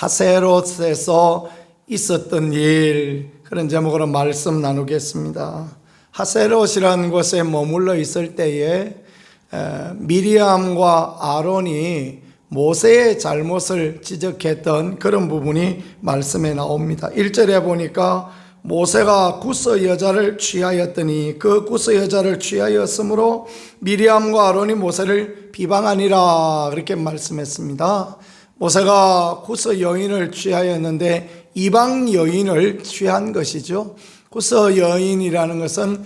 하세롯에서 있었던 일, 그런 제목으로 말씀 나누겠습니다. 하세롯이라는 곳에 머물러 있을 때에 미리암과 아론이 모세의 잘못을 지적했던 그런 부분이 말씀에 나옵니다. 1절에 보니까 모세가 구스 여자를 취하였더니 그 구스 여자를 취하였으므로 미리암과 아론이 모세를 비방하니라, 그렇게 말씀했습니다. 모세가 구스 여인을 취하였는데 이방 여인을 취한 것이죠. 구스 여인이라는 것은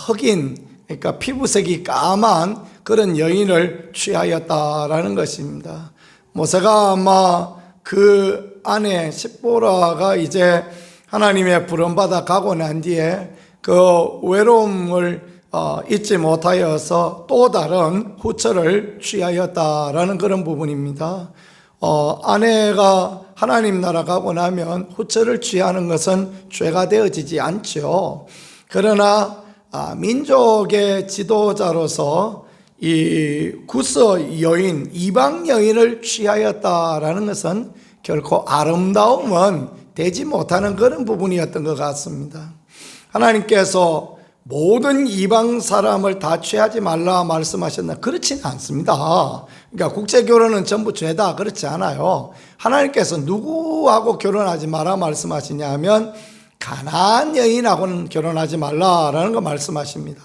흑인, 그러니까 피부색이 까만 그런 여인을 취하였다라는 것입니다. 모세가 아마 그 아내 십보라가 이제 하나님의 부름받아 가고 난 뒤에 그 외로움을 잊지 못하여서 또 다른 후처를 취하였다라는 그런 부분입니다. 아내가 하나님 나라 가고 나면 후처를 취하는 것은 죄가 되어지지 않죠. 그러나 민족의 지도자로서 이 구스 여인, 이방 여인을 취하였다라는 것은 결코 아름다움은 되지 못하는 그런 부분이었던 것 같습니다. 하나님께서 모든 이방 사람을 다 취하지 말라 말씀하셨나? 그렇지는 않습니다. 그러니까 국제결혼은 전부 죄다, 그렇지 않아요. 하나님께서 누구하고 결혼하지 마라 말씀하시냐 하면 가나안 여인하고는 결혼하지 말라라는 거 말씀하십니다.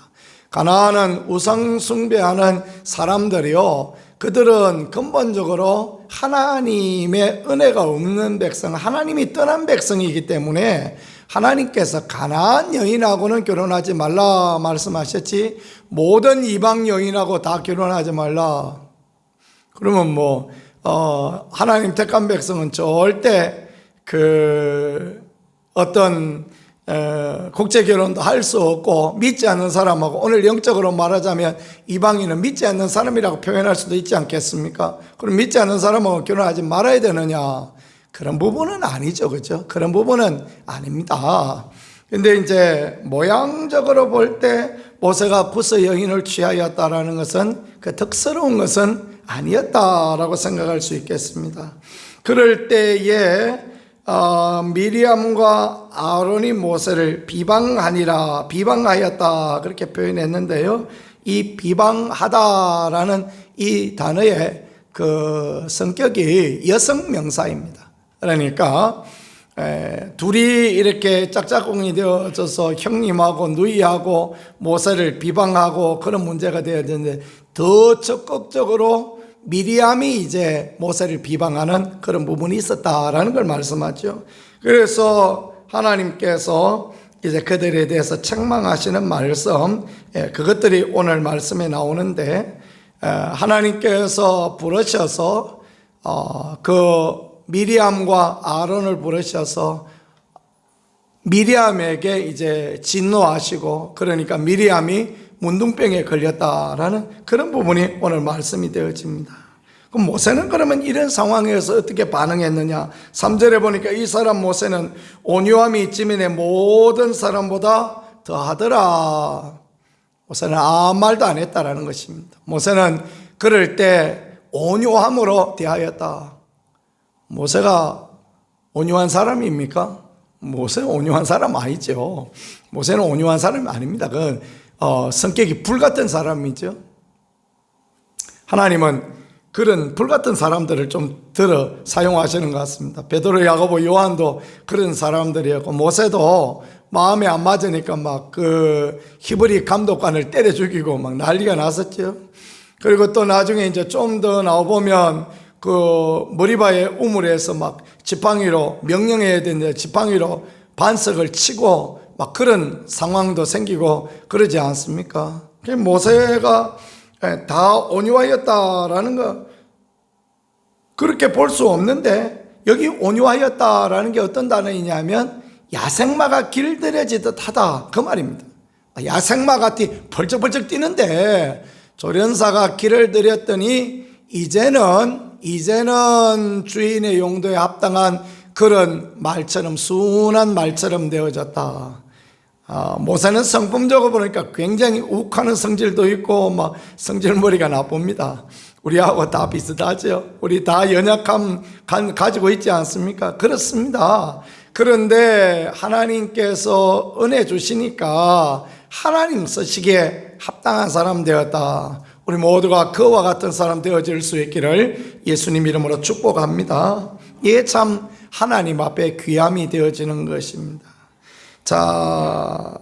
가나안은 우상 숭배하는 사람들이요, 그들은 근본적으로 하나님의 은혜가 없는 백성, 하나님이 떠난 백성이기 때문에 하나님께서 가나안 여인하고는 결혼하지 말라 말씀하셨지, 모든 이방 여인하고 다 결혼하지 말라. 그러면 하나님 택한 백성은 절대 어떤 국제결혼도 할 수 없고, 믿지 않는 사람하고, 오늘 영적으로 말하자면 이방인은 믿지 않는 사람이라고 표현할 수도 있지 않겠습니까? 그럼 믿지 않는 사람하고 결혼하지 말아야 되느냐? 그런 부분은 아니죠, 그죠? 그런 부분은 아닙니다. 근데 이제 모양적으로 볼 때 모세가 구스 여인을 취하였다라는 것은 그 덕스러운 것은 아니었다라고 생각할 수 있겠습니다. 그럴 때에 미리암과 아론이 모세를 비방하였다, 그렇게 표현했는데요. 이 비방하다라는 이 단어의 그 성격이 여성 명사입니다. 그러니까 둘이 이렇게 짝짝꿍이 되어져서 형님하고 누이하고 모세를 비방하고 그런 문제가 되어졌는데, 더 적극적으로 미리암이 이제 모세를 비방하는 그런 부분이 있었다라는 걸 말씀하죠. 그래서 하나님께서 이제 그들에 대해서 책망하시는 말씀, 그것들이 오늘 말씀에 나오는데, 하나님께서 부르셔서 그 미리암과 아론을 부르셔서 미리암에게 이제 진노하시고, 그러니까 미리암이 문둥병에 걸렸다라는 그런 부분이 오늘 말씀이 되어집니다. 그럼 모세는 그러면 이런 상황에서 어떻게 반응했느냐? 3절에 보니까 이 사람 모세는 온유함이 있지만에 모든 사람보다 더하더라. 모세는 아무 말도 안 했다라는 것입니다. 모세는 그럴 때 온유함으로 대하였다. 모세가 온유한 사람입니까? 모세는 온유한 사람 아니죠. 모세는 온유한 사람이 아닙니다. 그건 성격이 불같은 사람이죠. 하나님은 그런 불같은 사람들을 좀 들어 사용하시는 것 같습니다. 베드로, 야고보, 요한도 그런 사람들이었고, 모세도 마음에 안 맞으니까 막 히브리 감독관을 때려 죽이고 막 난리가 났었죠. 그리고 또 나중에 이제 좀 더 나와보면 머리바의 우물에서 막 지팡이로, 명령해야 되는데 지팡이로 반석을 치고 막 그런 상황도 생기고 그러지 않습니까? 모세가 다 온유하였다라는 거 그렇게 볼 수 없는데, 여기 온유하였다라는 게 어떤 단어이냐면 야생마가 길들여지듯 하다, 그 말입니다. 야생마가 벌쩍벌쩍 뛰는데 조련사가 길을 들였더니 이제는 주인의 용도에 합당한 그런 말처럼, 순한 말처럼 되어졌다. 모세는 성품적으로 보니까 굉장히 욱하는 성질도 있고 막 성질머리가 나쁩니다. 우리하고 다 비슷하죠. 우리 다 연약함 가지고 있지 않습니까? 그렇습니다. 그런데 하나님께서 은혜 주시니까 하나님 쓰시기에 합당한 사람 되었다. 우리 모두가 그와 같은 사람 되어질 수 있기를 예수님 이름으로 축복합니다. 이게 참 하나님 앞에 귀함이 되어지는 것입니다. 자,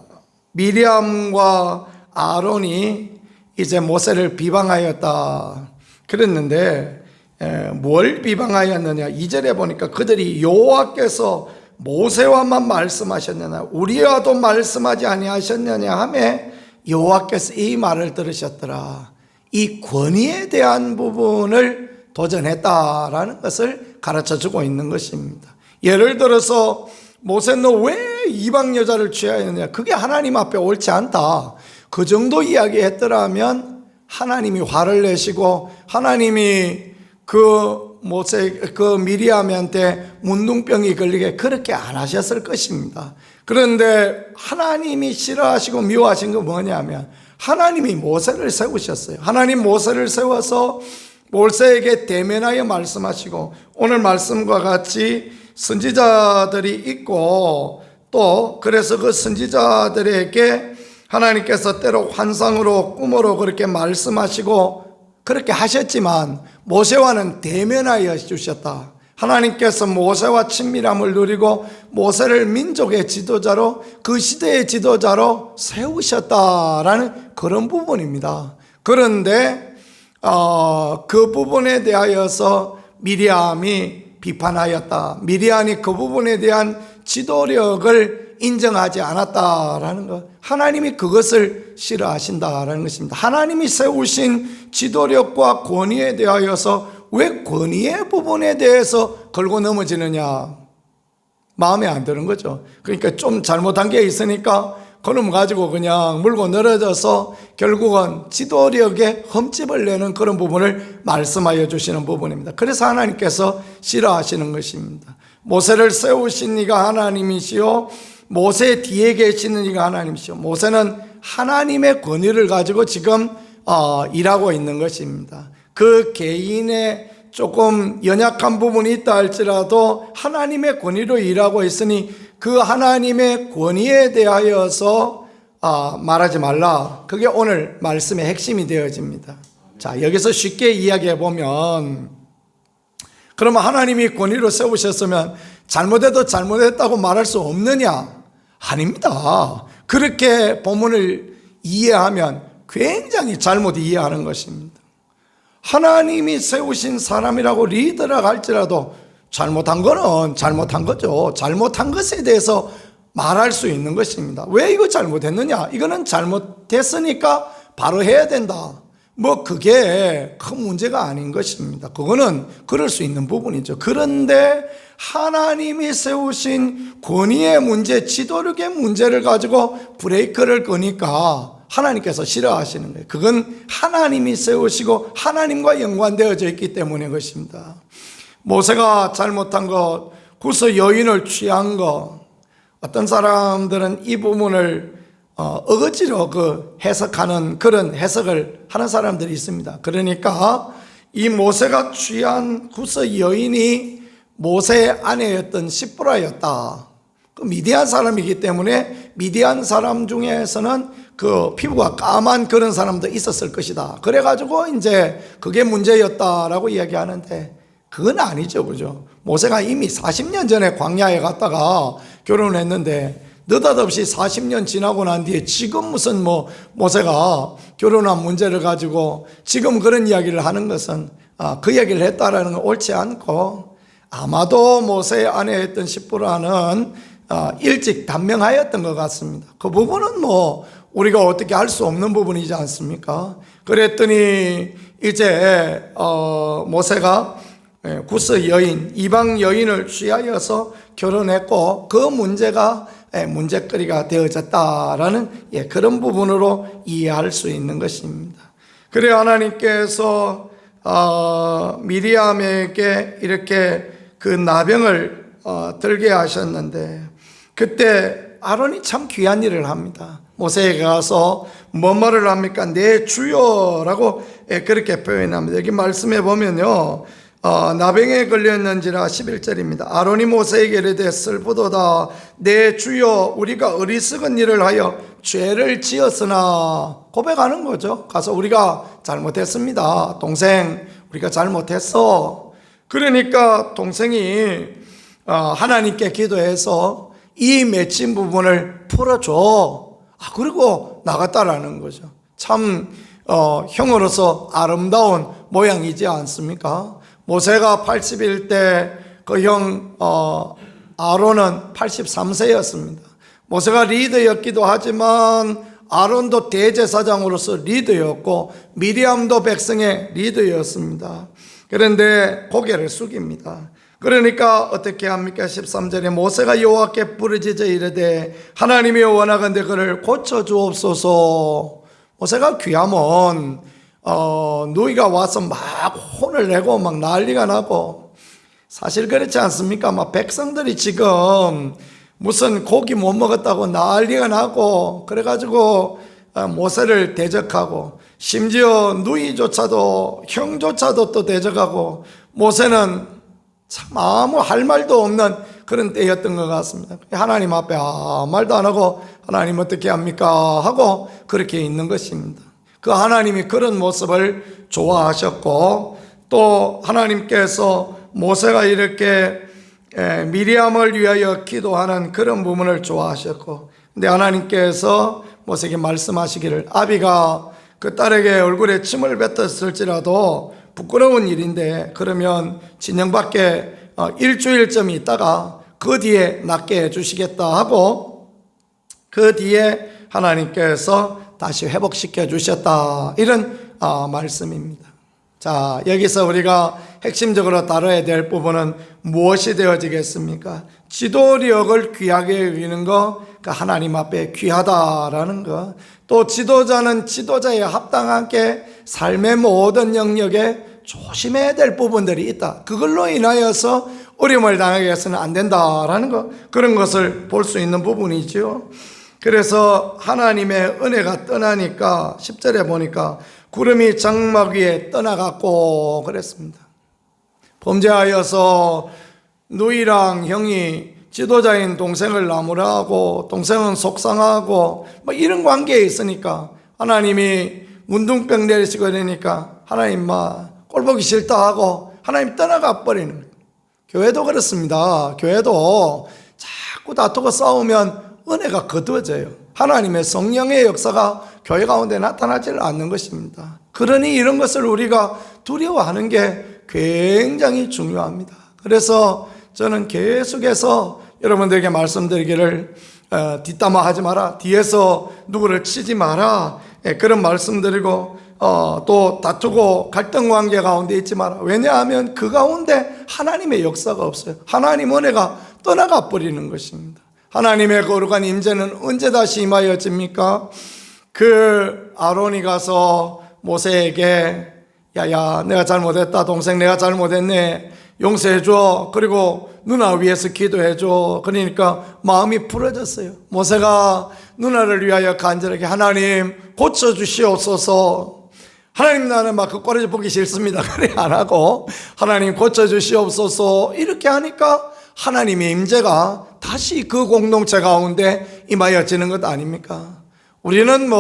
미리암과 아론이 이제 모세를 비방하였다 그랬는데 뭘 비방하였느냐? 2절에 보니까 그들이 여호와께서 모세와만 말씀하셨느냐 우리와도 말씀하지 아니하셨느냐 하며 여호와께서 이 말을 들으셨더라. 이 권위에 대한 부분을 도전했다라는 것을 가르쳐주고 있는 것입니다. 예를 들어서 모세 너 왜 이방 여자를 취하였느냐? 그게 하나님 앞에 옳지 않다. 그 정도 이야기했더라면 하나님이 화를 내시고 하나님이 그 미리암한테 문둥병이 걸리게 그렇게 안 하셨을 것입니다. 그런데 하나님이 싫어하시고 미워하신 건 뭐냐면 하나님이 모세를 세우셨어요. 하나님 모세를 세워서 모세에게 대면하여 말씀하시고 오늘 말씀과 같이 선지자들이 있고 또 그래서 그 선지자들에게 하나님께서 때로 환상으로 꿈으로 그렇게 말씀하시고 그렇게 하셨지만 모세와는 대면하여 주셨다. 하나님께서 모세와 친밀함을 누리고 모세를 민족의 지도자로 그 시대의 지도자로 세우셨다라는 그런 부분입니다. 그런데 그 부분에 대하여서 미리암이 비판하였다. 미리암이 그 부분에 대한 지도력을 인정하지 않았다라는 것, 하나님이 그것을 싫어하신다라는 것입니다. 하나님이 세우신 지도력과 권위에 대하여서 왜 권위의 부분에 대해서 걸고 넘어지느냐, 마음에 안 드는 거죠. 그러니까 좀 잘못한 게 있으니까 그놈 가지고 그냥 물고 늘어져서 결국은 지도력에 흠집을 내는 그런 부분을 말씀하여 주시는 부분입니다. 그래서 하나님께서 싫어하시는 것입니다. 모세를 세우신 이가 하나님이시요 모세 뒤에 계시는 이가 하나님이시요 모세는 하나님의 권위를 가지고 지금 일하고 있는 것입니다. 그 개인의 조금 연약한 부분이 있다 할지라도 하나님의 권위로 일하고 있으니 그 하나님의 권위에 대하여서 말하지 말라. 그게 오늘 말씀의 핵심이 되어집니다. 자, 여기서 쉽게 이야기해 보면 그러면 하나님이 권위로 세우셨으면 잘못해도 잘못했다고 말할 수 없느냐? 아닙니다. 그렇게 본문을 이해하면 굉장히 잘못 이해하는 것입니다. 하나님이 세우신 사람이라고 리더라고 할지라도 잘못한 거는 잘못한 거죠. 잘못한 것에 대해서 말할 수 있는 것입니다. 왜 이거 잘못했느냐? 이거는 잘못했으니까 바로 해야 된다. 뭐 그게 큰 문제가 아닌 것입니다. 그거는 그럴 수 있는 부분이죠. 그런데 하나님이 세우신 권위의 문제, 지도력의 문제를 가지고 브레이크를 거니까 하나님께서 싫어하시는 거예요. 그건 하나님이 세우시고 하나님과 연관되어져 있기 때문의 것입니다. 모세가 잘못한 것, 구스 여인을 취한 것, 어떤 사람들은 이 부분을 어거지로 해석하는 그런 해석을 하는 사람들이 있습니다. 그러니까 이 모세가 취한 구스 여인이 모세의 아내였던 시브라였다. 미디안 사람이기 때문에 미디안 사람 중에서는 그 피부가 까만 그런 사람도 있었을 것이다. 그래가지고 이제 그게 문제였다라고 이야기하는데 그건 아니죠, 그죠? 모세가 이미 40년 전에 광야에 갔다가 결혼했는데 느닷없이 40년 지나고 난 뒤에 지금 무슨 모세가 결혼한 문제를 가지고 지금 그런 이야기를 하는 것은 그 이야기를 했다라는 건 옳지 않고 아마도 모세의 아내였던 시브라는 일찍 단명하였던 것 같습니다. 그 부분은 우리가 어떻게 할 수 없는 부분이지 않습니까? 그랬더니 이제 모세가 구스 여인, 이방 여인을 취하여서 결혼했고 그 문제가 문제거리가 되어졌다라는 그런 부분으로 이해할 수 있는 것입니다. 그래 하나님께서 미리암에게 이렇게 그 나병을 들게 하셨는데 그때 아론이 참 귀한 일을 합니다. 모세에게 가서 뭔 말을 합니까? 내 주여라고 그렇게 표현합니다. 여기 말씀해 보면요, 나병에 걸렸는지라 11절입니다. 아론이 모세에게 이르되 슬프도다 내 주여 우리가 어리석은 일을 하여 죄를 지었으나, 고백하는 거죠. 가서 우리가 잘못했습니다. 동생, 우리가 잘못했어. 그러니까 동생이 하나님께 기도해서 이 맺힌 부분을 풀어줘. 그리고 나갔다라는 거죠. 참 형으로서 아름다운 모양이지 않습니까? 모세가 80일 때 그 형 아론은 83세였습니다. 모세가 리더였기도 하지만 아론도 대제사장으로서 리더였고 미리암도 백성의 리더였습니다. 그런데 고개를 숙입니다. 그러니까 어떻게 합니까? 13절에 모세가 여호와께 부르짖어 이르되 하나님이 원하건대 그를 고쳐주옵소서. 모세가 귀하면 누이가 와서 막 혼을 내고 막 난리가 나고, 사실 그렇지 않습니까? 막 백성들이 지금 무슨 고기 못 먹었다고 난리가 나고 그래가지고 모세를 대적하고, 심지어 누이조차도 형조차도 또 대적하고, 모세는 참 아무 할 말도 없는 그런 때였던 것 같습니다. 하나님 앞에 아무 말도 안 하고 하나님 어떻게 합니까? 하고 그렇게 있는 것입니다. 그 하나님이 그런 모습을 좋아하셨고, 또 하나님께서 모세가 이렇게 미리암을 위하여 기도하는 그런 부분을 좋아하셨고, 근데 하나님께서 모세에게 말씀하시기를, 아비가 그 딸에게 얼굴에 침을 뱉었을지라도 부끄러운 일인데 그러면 진영 밖에 일주일쯤 있다가 그 뒤에 낫게 해주시겠다 하고, 그 뒤에 하나님께서 다시 회복시켜 주셨다, 이런 말씀입니다. 자, 여기서 우리가 핵심적으로 다뤄야 될 부분은 무엇이 되어지겠습니까? 지도력을 귀하게 여기는 거, 그 하나님 앞에 귀하다라는 거, 또 지도자는 지도자에 합당하게 삶의 모든 영역에 조심해야 될 부분들이 있다. 그걸로 인하여서 어려움을 당하게 해서는 안 된다라는 거, 그런 것을 볼 수 있는 부분이죠. 그래서 하나님의 은혜가 떠나니까 10절에 보니까 구름이 장막 위에 떠나갔고 그랬습니다. 범죄하여서 누이랑 형이 지도자인 동생을 나무라하고 동생은 속상하고 뭐 이런 관계에 있으니까 하나님이 문둥병 내리시고 이러니까 하나님 꼴 보기 싫다 하고 하나님 떠나가 버리는 거예요. 교회도 그렇습니다. 교회도 자꾸 다투고 싸우면 은혜가 거두어져요. 하나님의 성령의 역사가 교회 가운데 나타나지 않는 것입니다. 그러니 이런 것을 우리가 두려워하는 게 굉장히 중요합니다. 그래서 저는 계속해서 여러분들에게 말씀드리기를, 뒷담화 하지 마라, 뒤에서 누구를 치지 마라, 그런 말씀드리고, 또 다투고 갈등 관계 가운데 있지 마라. 왜냐하면 그 가운데 하나님의 역사가 없어요. 하나님 은혜가 떠나가 버리는 것입니다. 하나님의 거룩한 임재는 언제 다시 임하여집니까? 그 아론이 가서 모세에게 야야 내가 잘못했다, 동생 내가 잘못했네, 용서해줘, 그리고 누나 위해서 기도해줘. 그러니까 마음이 풀어졌어요. 모세가 누나를 위하여 간절하게 하나님 고쳐주시옵소서, 하나님 나는 막 그 꼴을 보기 싫습니다, 그래 안 하고 하나님 고쳐주시옵소서 이렇게 하니까 하나님의 임재가 다시 그 공동체 가운데 임하여지는 것 아닙니까? 우리는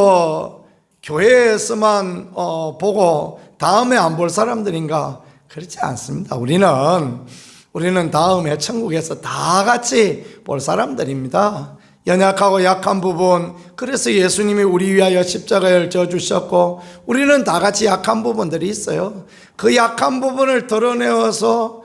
교회에서만 보고 다음에 안 볼 사람들인가? 그렇지 않습니다. 우리는 다음에 천국에서 다 같이 볼 사람들입니다. 연약하고 약한 부분, 그래서 예수님이 우리 위하여 십자가를 져주셨고 우리는 다 같이 약한 부분들이 있어요. 그 약한 부분을 드러내어서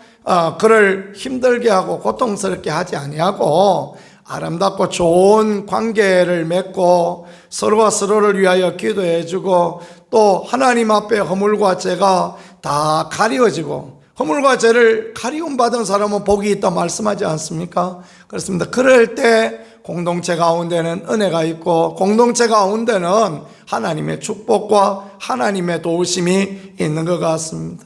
그를 힘들게 하고 고통스럽게 하지 아니하고 아름답고 좋은 관계를 맺고 서로가 서로를 위하여 기도해주고, 또 하나님 앞에 허물과 죄가 다 가려지고, 허물과 죄를 가리움 받은 사람은 복이 있다 말씀하지 않습니까? 그렇습니다. 그럴 때 공동체 가운데는 은혜가 있고 공동체 가운데는 하나님의 축복과 하나님의 도우심이 있는 것 같습니다.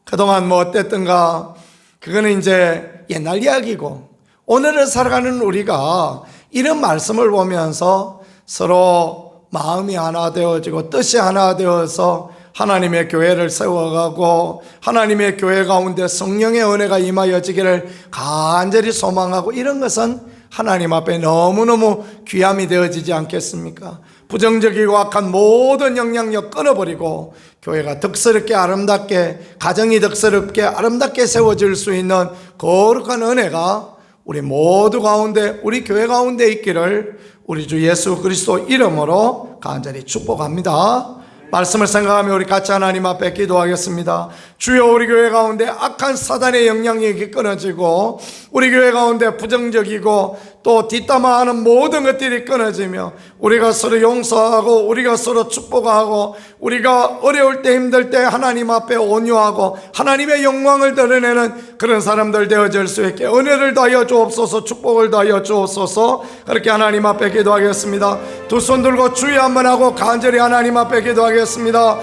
그동안 어땠던가, 그거는 이제 옛날 이야기고, 오늘을 살아가는 우리가 이런 말씀을 보면서 서로 마음이 하나 되어지고 뜻이 하나 되어서 하나님의 교회를 세워가고 하나님의 교회 가운데 성령의 은혜가 임하여지기를 간절히 소망하고, 이런 것은 하나님 앞에 너무너무 귀함이 되어지지 않겠습니까? 부정적이고 악한 모든 영향력 끊어버리고 교회가 덕스럽게 아름답게, 가정이 덕스럽게 아름답게 세워질 수 있는 거룩한 은혜가 우리 모두 가운데, 우리 교회 가운데 있기를 우리 주 예수 그리스도 이름으로 간절히 축복합니다. 말씀을 생각하며 우리 같이 하나님 앞에 기도하겠습니다. 주여, 우리 교회 가운데 악한 사단의 영향력이 끊어지고 우리 교회 가운데 부정적이고 또 뒷담화하는 모든 것들이 끊어지며 우리가 서로 용서하고 우리가 서로 축복하고 우리가 어려울 때 힘들 때 하나님 앞에 온유하고 하나님의 영광을 드러내는 그런 사람들 되어질 수 있게 은혜를 더하여 주옵소서, 축복을 더하여 주옵소서. 그렇게 하나님 앞에 기도하겠습니다. 두 손 들고 주여 한번 하고 간절히 하나님 앞에 기도하겠습니다.